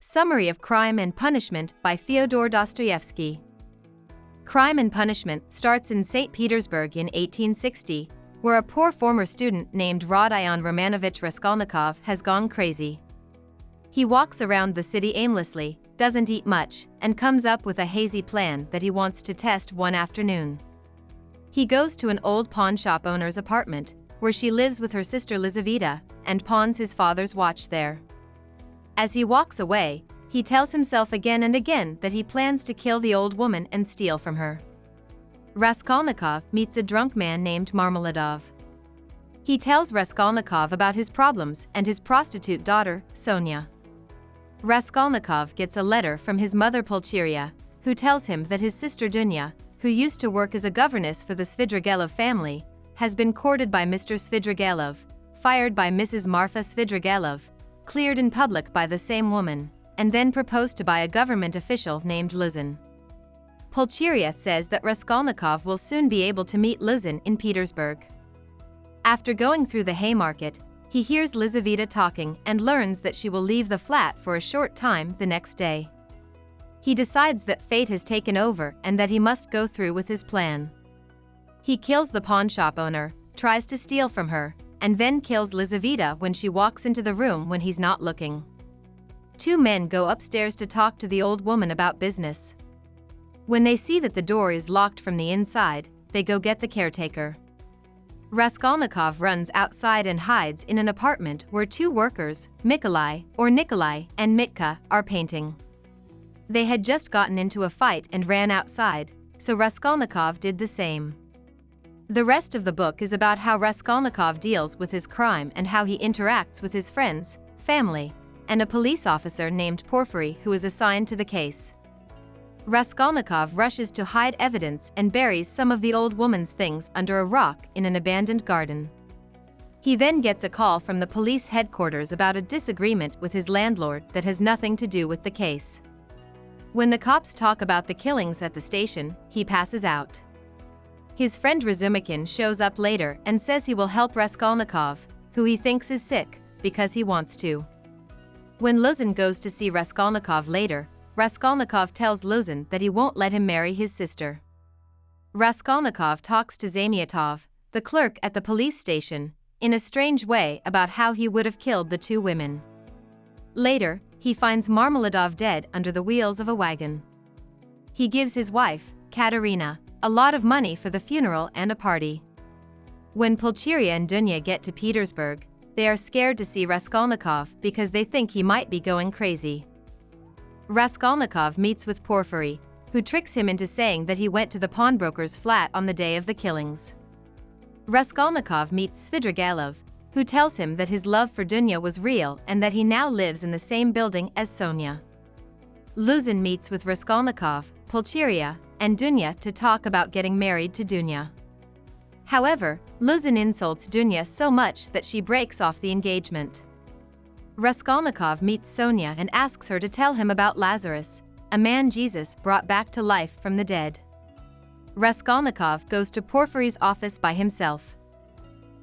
Summary of Crime and Punishment by Fyodor Dostoevsky. Crime and Punishment starts in St. Petersburg in 1860, where a poor former student named Rodion Romanovich Raskolnikov has gone crazy. He walks around the city aimlessly, doesn't eat much, and comes up with a hazy plan that he wants to test one afternoon. He goes to an old pawn shop owner's apartment, where she lives with her sister Lizaveta, and pawns his father's watch there. As he walks away, he tells himself again and again that he plans to kill the old woman and steal from her. Raskolnikov meets a drunk man named Marmeladov. He tells Raskolnikov about his problems and his prostitute daughter, Sonia. Raskolnikov gets a letter from his mother Pulcheria, who tells him that his sister Dunya, who used to work as a governess for the Svidrigailov family, has been courted by Mr. Svidrigailov, fired by Mrs. Marfa Svidrigailov, cleared in public by the same woman, and then proposed to by a government official named Luzin. Pulcheria says that Raskolnikov will soon be able to meet Luzin in Petersburg. After going through the Haymarket, he hears Lizaveta talking and learns that she will leave the flat for a short time the next day. He decides that fate has taken over and that he must go through with his plan. He kills the pawn shop owner, tries to steal from her, and then kills Lizaveta when she walks into the room when he's not looking. Two men go upstairs to talk to the old woman about business. When they see that the door is locked from the inside, they go get the caretaker. Raskolnikov runs outside and hides in an apartment where two workers, Nikolai and Mitka, are painting. They had just gotten into a fight and ran outside, so Raskolnikov did the same. The rest of the book is about how Raskolnikov deals with his crime and how he interacts with his friends, family, and a police officer named Porfiry who is assigned to the case. Raskolnikov rushes to hide evidence and buries some of the old woman's things under a rock in an abandoned garden. He then gets a call from the police headquarters about a disagreement with his landlord that has nothing to do with the case. When the cops talk about the killings at the station, he passes out. His friend Razumikin shows up later and says he will help Raskolnikov, who he thinks is sick, because he wants to. When Luzin goes to see Raskolnikov later, Raskolnikov tells Luzin that he won't let him marry his sister. Raskolnikov talks to Zamyatov, the clerk at the police station, in a strange way about how he would have killed the two women. Later, he finds Marmeladov dead under the wheels of a wagon. He gives his wife, Katerina, a lot of money for the funeral and a party. When Pulcheria and Dunya get to Petersburg, they are scared to see Raskolnikov because they think he might be going crazy. Raskolnikov meets with Porfiry, who tricks him into saying that he went to the pawnbroker's flat on the day of the killings. Raskolnikov meets Svidrigailov, who tells him that his love for Dunya was real and that he now lives in the same building as Sonia. Luzin meets with Raskolnikov, Pulcheria, and Dunya to talk about getting married to Dunya. However, Luzin insults Dunya so much that she breaks off the engagement. Raskolnikov meets Sonia and asks her to tell him about Lazarus, a man Jesus brought back to life from the dead. Raskolnikov goes to Porfiry's office by himself.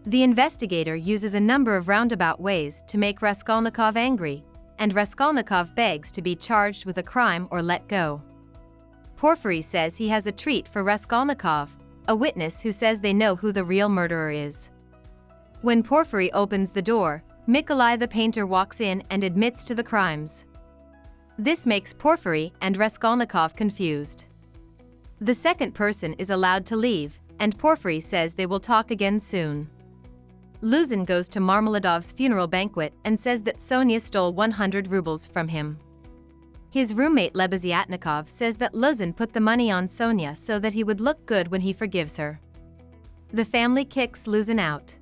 The investigator uses a number of roundabout ways to make Raskolnikov angry, and Raskolnikov begs to be charged with a crime or let go. Porfiry says he has a treat for Raskolnikov, a witness who says they know who the real murderer is. When Porfiry opens the door, Nikolai the painter walks in and admits to the crimes. This makes Porfiry and Raskolnikov confused. The second person is allowed to leave, and Porfiry says they will talk again soon. Luzin goes to Marmeladov's funeral banquet and says that Sonia stole 100 rubles from him. His roommate Lebeziatnikov says that Luzin put the money on Sonia so that he would look good when he forgives her. The family kicks Luzin out.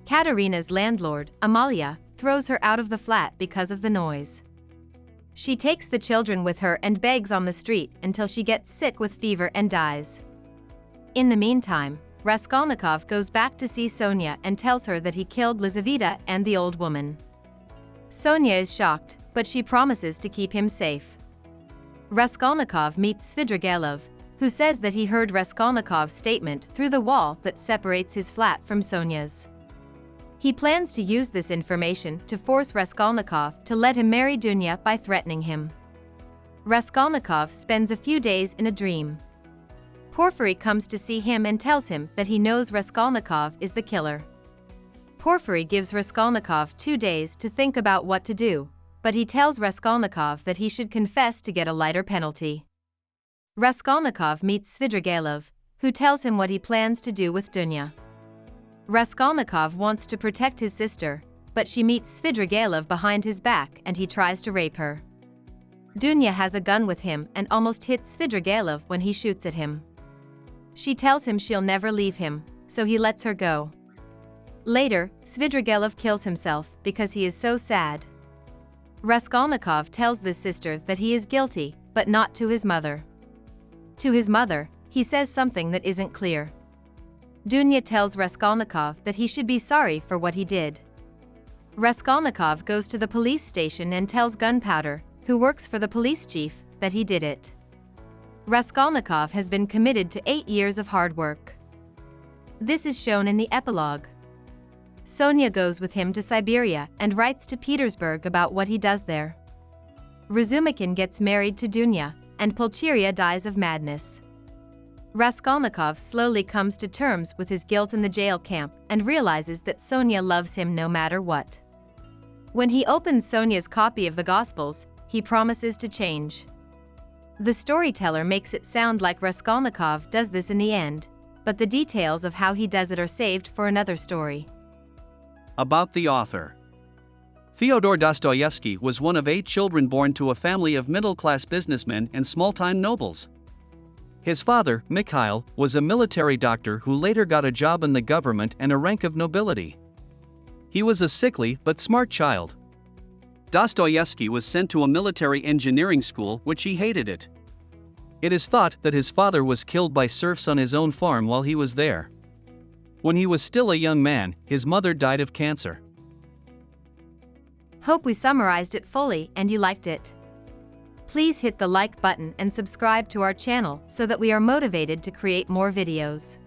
Katerina's landlord, Amalia, throws her out of the flat because of the noise. She takes the children with her and begs on the street until she gets sick with fever and dies. In the meantime, Raskolnikov goes back to see Sonia and tells her that he killed Lizaveta and the old woman. Sonia is shocked, but she promises to keep him safe. Raskolnikov meets Svidrigailov, who says that he heard Raskolnikov's statement through the wall that separates his flat from Sonia's. He plans to use this information to force Raskolnikov to let him marry Dunya by threatening him. Raskolnikov spends a few days in a dream. Porfiry comes to see him and tells him that he knows Raskolnikov is the killer. Porfiry gives Raskolnikov 2 days to think about what to do, but he tells Raskolnikov that he should confess to get a lighter penalty. Raskolnikov meets Svidrigailov, who tells him what he plans to do with Dunya. Raskolnikov wants to protect his sister, but she meets Svidrigailov behind his back and he tries to rape her. Dunya has a gun with him and almost hits Svidrigailov when he shoots at him. She tells him she'll never leave him, so he lets her go. Later, Svidrigailov kills himself because he is so sad. Raskolnikov tells this sister that he is guilty, but not to his mother. To his mother, he says something that isn't clear. Dunya tells Raskolnikov that he should be sorry for what he did. Raskolnikov goes to the police station and tells Gunpowder, who works for the police chief, that he did it. Raskolnikov has been committed to 8 years of hard work. This is shown in the epilogue. Sonia goes with him to Siberia and writes to Petersburg about what he does there. Razumikin gets married to Dunya, and Pulcheria dies of madness. Raskolnikov slowly comes to terms with his guilt in the jail camp and realizes that Sonia loves him no matter what. When he opens Sonia's copy of the Gospels, he promises to change. The storyteller makes it sound like Raskolnikov does this in the end, but the details of how he does it are saved for another story. About the author. Fyodor Dostoevsky was one of 8 children born to a family of middle-class businessmen and small-time nobles. His father, Mikhail, was a military doctor who later got a job in the government and a rank of nobility. He was a sickly but smart child. Dostoevsky was sent to a military engineering school, which he hated it. It is thought that his father was killed by serfs on his own farm while he was there. When he was still a young man, his mother died of cancer. Hope we summarized it fully and you liked it. Please hit the like button and subscribe to our channel so that we are motivated to create more videos.